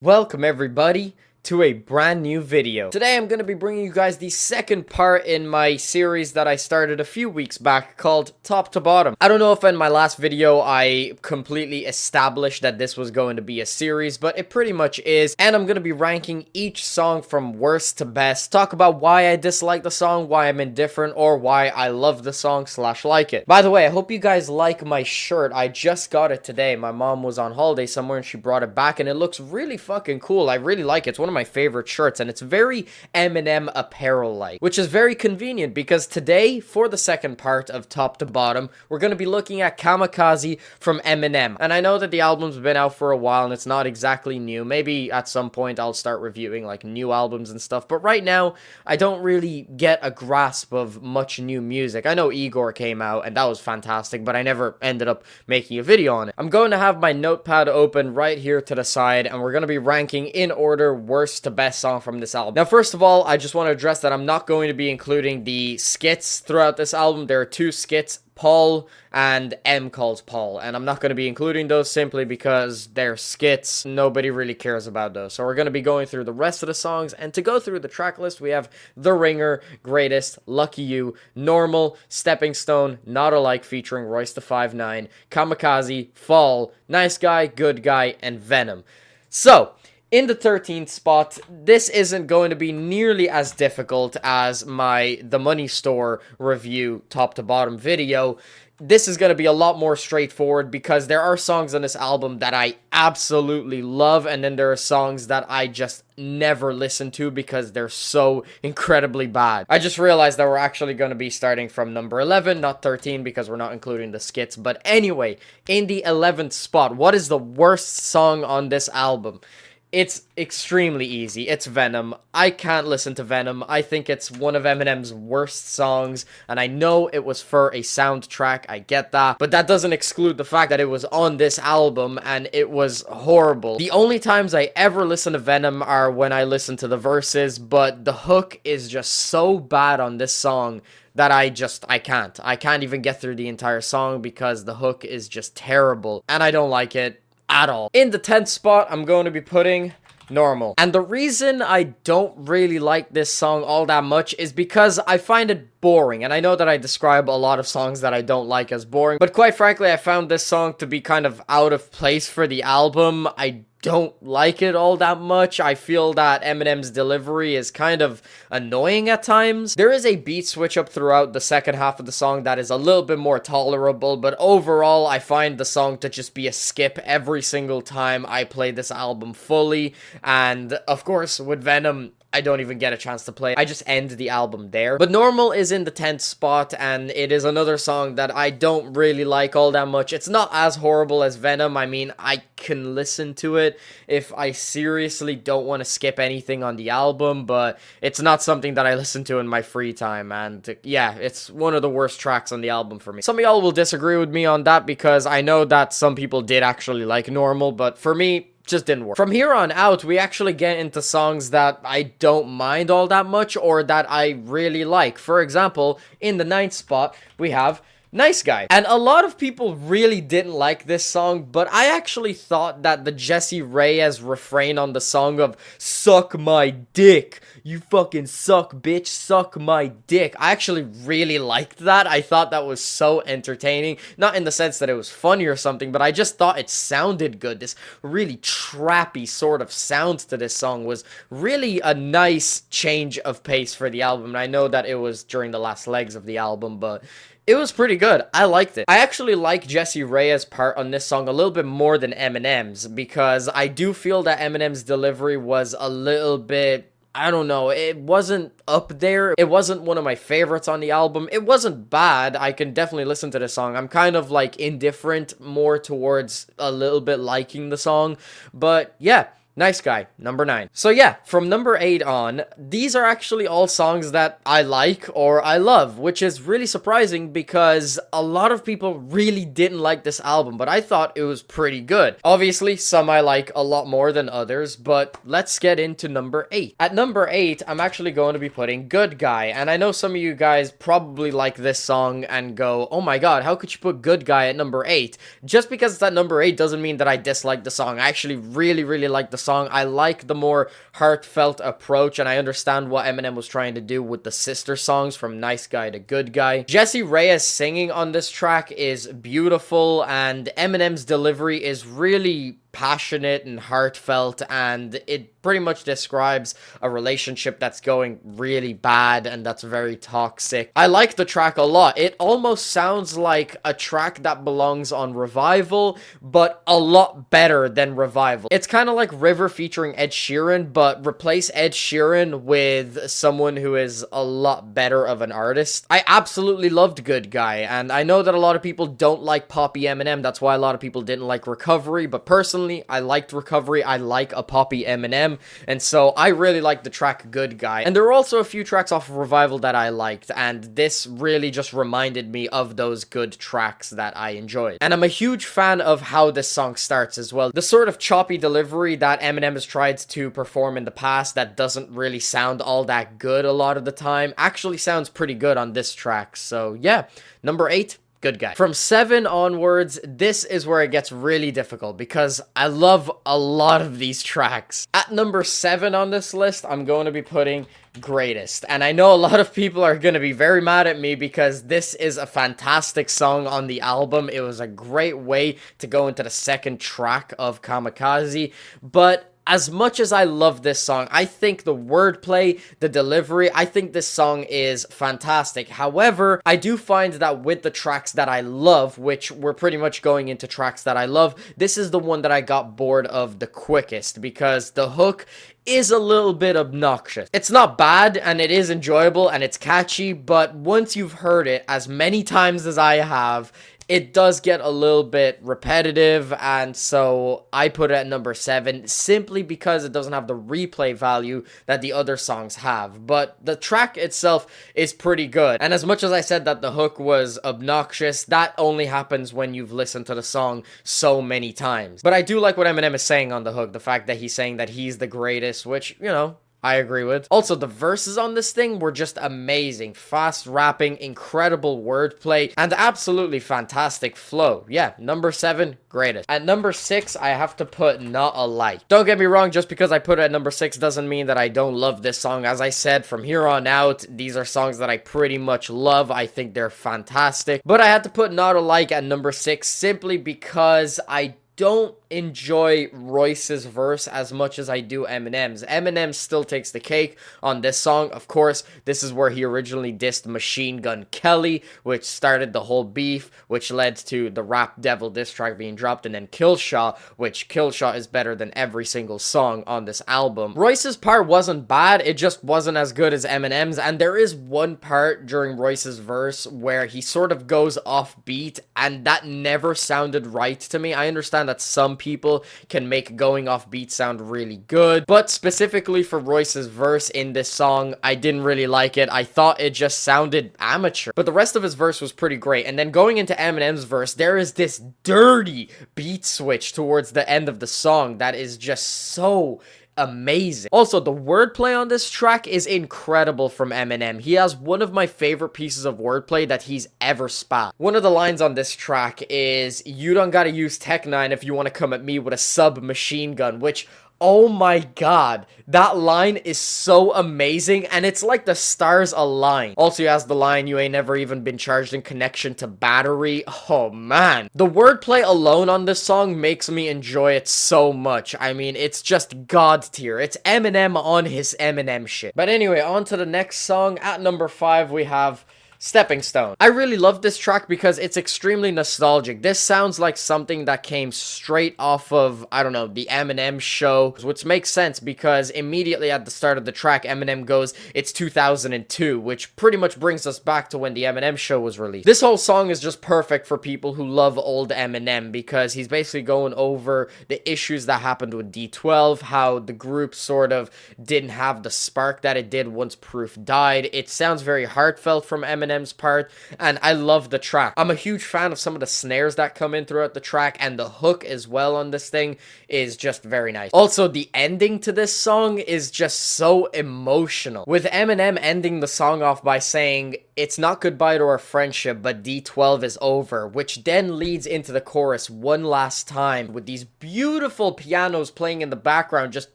Welcome everybody to a brand new video. Today I'm going to be bringing you guys the second part in my series that I started a few weeks back called Top to Bottom. I don't know if in my last video I completely established that this was going to be a series, but it pretty much is, and I'm going to be ranking each song from worst to best, talk about why I dislike the song, why I'm indifferent, or why I love the song / like it. By the way, I hope you guys like my shirt. I just got it today. My mom was on holiday somewhere and she brought it back and it looks really fucking cool. I really like it. It's one of my favorite shirts and it's very Eminem apparel-like, which is very convenient because today, for the second part of Top to Bottom, we're going to be looking at Kamikaze from Eminem. And I know that the album's been out for a while and it's not exactly new. Maybe at some point I'll start reviewing like new albums and stuff, but right now I don't really get a grasp of much new music. I know Igor came out and that was fantastic, but I never ended up making a video on it. I'm going to have my notepad open right here to the side and we're going to be ranking in order worst to best song from this album. Now, first of all, I just want to address that I'm not going to be including the skits throughout this album. There are two skits, Paul and M Calls Paul, and I'm not going to be including those simply because they're skits. Nobody really cares about those. So we're going to be going through the rest of the songs, and to go through the track list, we have The Ringer, Greatest, Lucky You, Normal, Stepping Stone, Not Alike featuring Royce da 5'9", Kamikaze, Fall, Nice Guy, Good Guy, and Venom. So, in the 13th spot, this isn't going to be nearly as difficult as my The Money Store review top to bottom video. This is going to be a lot more straightforward because there are songs on this album that I absolutely love, and then there are songs that I just never listen to because they're so incredibly bad. I just realized that we're actually going to be starting from number 11, not 13, because we're not including the skits. But anyway, in the 11th spot, what is the worst song on this album? It's extremely easy. It's Venom. I can't listen to Venom. I think it's one of Eminem's worst songs, and I know it was for a soundtrack. I get that, but that doesn't exclude the fact that it was on this album, and it was horrible. The only times I ever listen to Venom are when I listen to the verses, but the hook is just so bad on this song that I can't. I can't even get through the entire song because the hook is just terrible, and I don't like it at all. In the 10th spot, I'm going to be putting Normal. And the reason I don't really like this song all that much is because I find it boring. And I know that I describe a lot of songs that I don't like as boring, but quite frankly, I found this song to be kind of out of place for the album. I don't like it all that much. I feel that Eminem's delivery is kind of annoying at times. There is a beat switch up throughout the second half of the song that is a little bit more tolerable, but overall I find the song to just be a skip every single time I play this album fully. And of course with Venom, I don't even get a chance to play. I just end the album there. But Normal is in the 10th spot, and it is another song that I don't really like all that much. It's not as horrible as Venom. I mean, I can listen to it if I seriously don't want to skip anything on the album, but it's not something that I listen to in my free time, and yeah, it's one of the worst tracks on the album for me. Some of y'all will disagree with me on that because I know that some people did actually like Normal, but for me, just didn't work. From here on out, we actually get into songs that I don't mind all that much or that I really like. For example, in the 9th spot, we have Nice Guy. And a lot of people really didn't like this song, but I actually thought that the Jesse Reyes refrain on the song of "suck my dick, you fucking suck, bitch, suck my dick," I actually really liked that. I thought that was so entertaining. Not in the sense that it was funny or something, but I just thought it sounded good. This really trappy sort of sound to this song was really a nice change of pace for the album. And I know that it was during the last legs of the album, but it was pretty good. I liked it. I actually like Jesse Reyes' part on this song a little bit more than Eminem's because I do feel that Eminem's delivery was a little bit, I don't know, it wasn't up there. It wasn't one of my favorites on the album. It wasn't bad. I can definitely listen to the song. I'm kind of like indifferent more towards a little bit liking the song, but yeah. Nice Guy, number 9. So yeah, from number 8 on, these are actually all songs that I like or I love, which is really surprising because a lot of people really didn't like this album, but I thought it was pretty good. Obviously, some I like a lot more than others, but let's get into number 8. At number 8, I'm actually going to be putting Good Guy, and I know some of you guys probably like this song and go, oh my god, how could you put Good Guy at number 8? Just because it's at number 8 doesn't mean that I dislike the song. I actually really like the song. song. I like the more heartfelt approach, and I understand what Eminem was trying to do with the sister songs from Nice Guy to Good Guy. Jesse Reyes singing on this track is beautiful, and Eminem's delivery is really passionate and heartfelt, and it pretty much describes a relationship that's going really bad and that's very toxic. I like the track a lot. It almost sounds like a track that belongs on Revival, but a lot better than Revival. It's kind of like River featuring Ed Sheeran, but replace Ed Sheeran with someone who is a lot better of an artist. I absolutely loved Good Guy, and I know that a lot of people don't like poppy Eminem. That's why a lot of people didn't like Recovery, but personally, I liked Recovery. I like a poppy Eminem, and so I really liked the track Good Guy. And there were also a few tracks off of Revival that I liked, and this really just reminded me of those good tracks that I enjoyed. And I'm a huge fan of how this song starts as well. The sort of choppy delivery that Eminem has tried to perform in the past that doesn't really sound all that good a lot of the time actually sounds pretty good on this track. So yeah, number 8. Good Guy. From 7 onwards, this is where it gets really difficult because I love a lot of these tracks. At number 7 on this list, I'm going to be putting Greatest. And I know a lot of people are going to be very mad at me because this is a fantastic song on the album. It was a great way to go into the second track of Kamikaze, but as much as I love this song, I think the wordplay, the delivery, I think this song is fantastic. However, I do find that with the tracks that I love, which we're pretty much going into tracks that I love, this is the one that I got bored of the quickest because the hook is a little bit obnoxious. It's not bad, and it is enjoyable, and it's catchy, but once you've heard it as many times as I have, it does get a little bit repetitive, and so I put it at number 7 simply because it doesn't have the replay value that the other songs have. But the track itself is pretty good, and as much as I said that the hook was obnoxious, that only happens when you've listened to the song so many times. But I do like what Eminem is saying on the hook, the fact that he's saying that he's the greatest, which, you know, I agree with. Also, the verses on this thing were just amazing. Fast rapping, incredible wordplay, and absolutely fantastic flow. Yeah, number 7, Greatest. At number 6, I have to put Not Alike. Don't get me wrong, just because I put it at number 6 doesn't mean that I don't love this song. As I said, from here on out, these are songs that I pretty much love. I think they're fantastic. But I had to put Not Alike at number 6 simply because I don't enjoy Royce's verse as much as I do Eminem's. Eminem still takes the cake on this song. Of course, this is where he originally dissed Machine Gun Kelly, which started the whole beef, which led to the Rap Devil diss track being dropped, and then Killshot, which Killshot is better than every single song on this album. Royce's part wasn't bad, it just wasn't as good as Eminem's, and there is one part during Royce's verse where he sort of goes off beat, and that never sounded right to me. I understand that some people can make going off beat sound really good, but specifically for Royce's verse in this song, I didn't really like it. I thought it just sounded amateur, but the rest of his verse was pretty great. And then going into Eminem's verse, there is this dirty beat switch towards the end of the song that is just so amazing. Also, the wordplay on this track is incredible from Eminem. He has one of my favorite pieces of wordplay that he's ever spat. One of the lines on this track is, "You don't gotta use Tech 9 if you want to come at me with a submachine gun," which, oh my god, that line is so amazing, and it's like the stars align. Also, he has the line, "You ain't never even been charged in connection to battery." Oh man. The wordplay alone on this song makes me enjoy it so much. I mean, it's just god tier. It's Eminem on his Eminem shit. But anyway, on to the next song. At number 5, we have Stepping Stone. I really love this track because it's extremely nostalgic. This sounds like something that came straight off of, I don't know, the Eminem show, which makes sense because immediately at the start of the track, Eminem goes, "It's 2002, which pretty much brings us back to when the Eminem show was released. This whole song is just perfect for people who love old Eminem because he's basically going over the issues that happened with D12, how the group sort of didn't have the spark that it did once Proof died. It sounds very heartfelt from Eminem's part, and I love the track. I'm a huge fan of some of the snares that come in throughout the track, and the hook as well on this thing is just very nice. Also, the ending to this song is just so emotional, with Eminem ending the song off by saying, "It's not goodbye to our friendship, but D12 is over," which then leads into the chorus one last time with these beautiful pianos playing in the background, just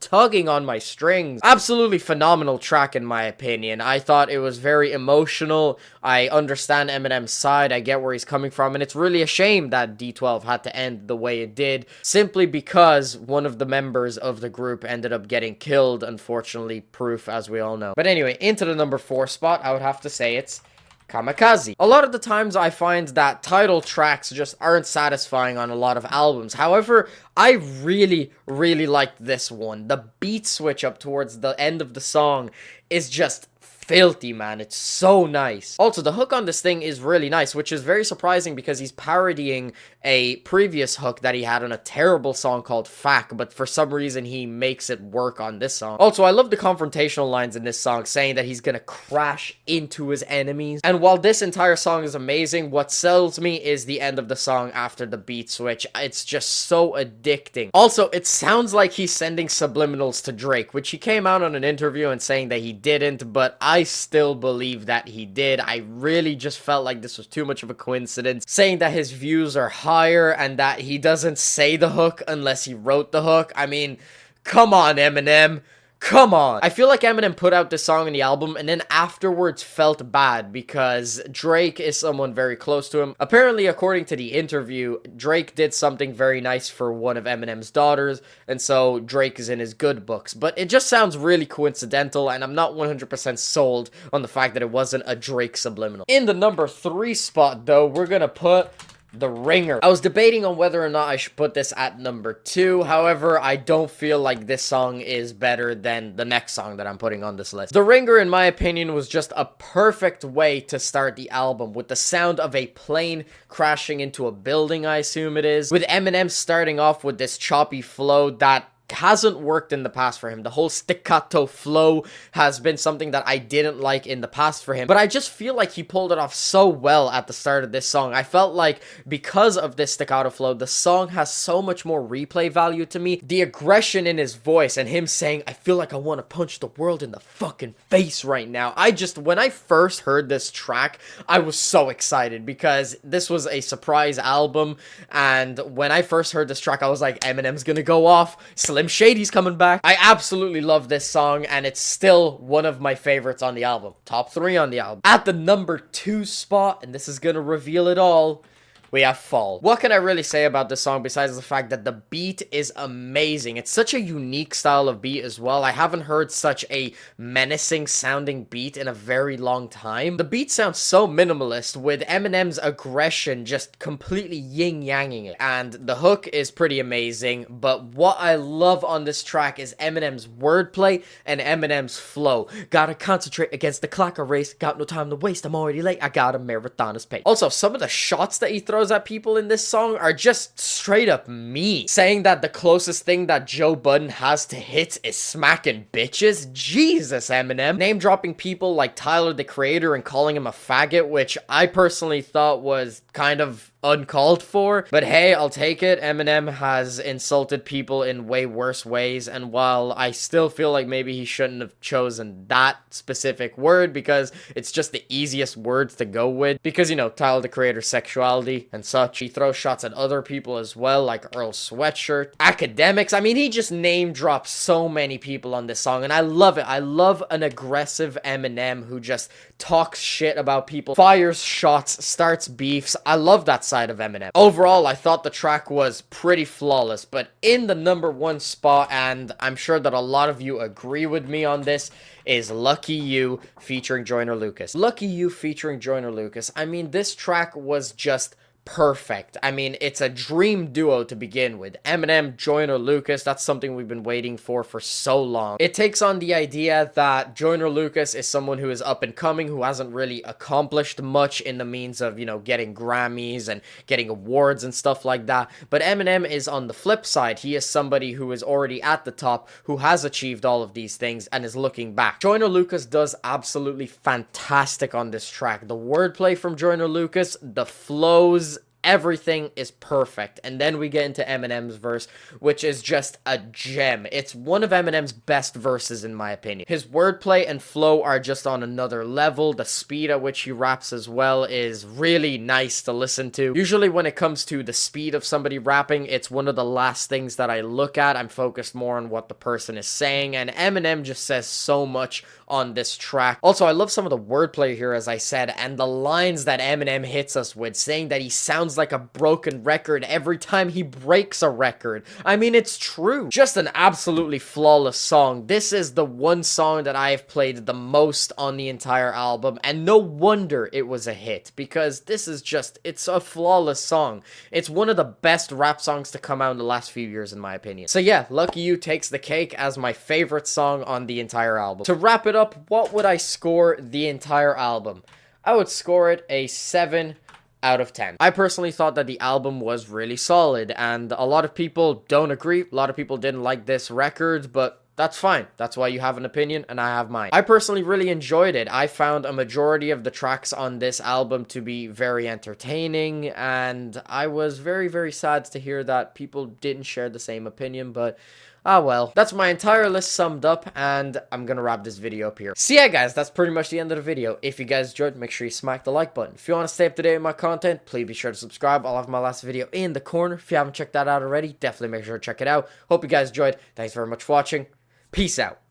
tugging on my strings. Absolutely phenomenal track in my opinion. I thought it was very emotional. I understand Eminem's side. I get where he's coming from, and it's really a shame that D12 had to end the way it did, simply because one of the members of the group ended up getting killed. Unfortunately, proof, as we all know. But anyway, into the number 4 spot, I would have to say it's Kamikaze. A lot of the times I find that title tracks just aren't satisfying on a lot of albums. However, I really liked this one. The beat switch up towards the end of the song is just filthy, man. It's so nice. Also, the hook on this thing is really nice, which is very surprising because he's parodying a previous hook that he had on a terrible song called Fack, but for some reason he makes it work on this song. Also, I love the confrontational lines in this song, saying that he's gonna crash into his enemies. And while this entire song is amazing, what sells me is the end of the song after the beat switch. It's just so addicting. Also, it sounds like he's sending subliminals to Drake, which he came out on an interview and saying that he didn't, but I still believe that he did. I really just felt like this was too much of a coincidence, saying that his views are higher and that he doesn't say the hook unless he wrote the hook. I mean, come on, Eminem. Come on. I feel like Eminem put out this song in the album and then afterwards felt bad because Drake is someone very close to him. Apparently, according to the interview, Drake did something very nice for one of Eminem's daughters, and so Drake is in his good books. But it just sounds really coincidental, and I'm not 100% sold on the fact that it wasn't a Drake subliminal. In the number 3 spot, though, we're gonna put The Ringer. I was debating on whether or not I should put this at number 2. However, I don't feel like this song is better than the next song that I'm putting on this list. The Ringer, in my opinion, was just a perfect way to start the album, with the sound of a plane crashing into a building, I assume it is, with Eminem starting off with this choppy flow that hasn't worked in the past for him. The whole staccato flow has been something that I didn't like in the past for him, but I just feel like he pulled it off so well at the start of this song. I felt like because of this staccato flow, the song has so much more replay value to me. The aggression in his voice and him saying, "I feel like I want to punch the world in the fucking face right now." When I first heard this track, I was so excited because this was a surprise album, and when I first heard this track, I was like, Eminem's gonna go off. Slim Shady's coming back. I absolutely love this song, and it's still one of my favorites on the album. Top 3 on the album. At the number 2 spot, and this is gonna reveal it all, we have Fall. What can I really say about this song besides the fact that the beat is amazing? It's such a unique style of beat as well. I haven't heard such a menacing sounding beat in a very long time. The beat sounds so minimalist, with Eminem's aggression just completely yin-yanging it. And the hook is pretty amazing, but what I love on this track is Eminem's wordplay and Eminem's flow. Gotta concentrate against the clock, a race. Got no time to waste, I'm already late. I got a marathoner's pace. Also, some of the shots that he throws at people in this song are just straight up me. Saying that the closest thing that Joe Budden has to hits is smacking bitches. Jesus, Eminem. Name dropping people like Tyler, the Creator, and calling him a faggot, which I personally thought was kind of uncalled for, but hey, I'll take it. Eminem has insulted people in way worse ways, and while I still feel like maybe he shouldn't have chosen that specific word because it's just the easiest words to go with, because, you know, Tyler, the Creator's sexuality and such. He throws shots at other people as well, like Earl Sweatshirt, academics. I mean, he just name drops so many people on this song, and I love it. I love an aggressive Eminem who just talks shit about people, fires shots, starts beefs. I love that side of Eminem. Overall, I thought the track was pretty flawless, but in the number 1 spot, and I'm sure that a lot of you agree with me on this, is Lucky You featuring Joyner Lucas. Lucky You featuring Joyner Lucas. I mean, this track was just perfect. I mean, it's a dream duo to begin with. Eminem, Joyner Lucas, that's something we've been waiting for so long. It takes on the idea that Joyner Lucas is someone who is up and coming, who hasn't really accomplished much in the means of, you know, getting Grammys and getting awards and stuff like that. But Eminem is on the flip side. He is somebody who is already at the top, who has achieved all of these things and is looking back. Joyner Lucas does absolutely fantastic on this track. The wordplay from Joyner Lucas, the flows, Everything is perfect. And then we get into Eminem's verse, which is just a gem. It's one of Eminem's best verses in my opinion. His wordplay and flow are just on another level. The speed at which he raps as well is really nice to listen to. Usually when it comes to the speed of somebody rapping, it's one of the last things that I look at. I'm focused more on what the person is saying, and Eminem just says so much on this track. Also, I love some of the wordplay here, as I said, and the lines that Eminem hits us with, saying that he sounds like a broken record every time he breaks a record. I mean, it's true. Just an absolutely flawless song. This is the one song that I have played the most on the entire album, and no wonder it was a hit, because this is just, it's a flawless song. It's one of the best rap songs to come out in the last few years, in my opinion. So yeah, Lucky You takes the cake as my favorite song on the entire album. To wrap it up, what would I score the entire album? I would score it a 7 out of 10. I personally thought that the album was really solid, and a lot of people don't agree. A lot of people didn't like this record, but that's fine. That's why you have an opinion, and I have mine. I personally really enjoyed it. I found a majority of the tracks on this album to be very entertaining, and I was very, very sad to hear that people didn't share the same opinion, but ah well. That's my entire list summed up, and I'm gonna wrap this video up here. So yeah guys, that's pretty much the end of the video. If you guys enjoyed, make sure you smack the like button. If you want to stay up to date with my content, please be sure to subscribe. I'll have my last video in the corner. If you haven't checked that out already, definitely make sure to check it out. Hope you guys enjoyed. Thanks very much for watching. Peace out.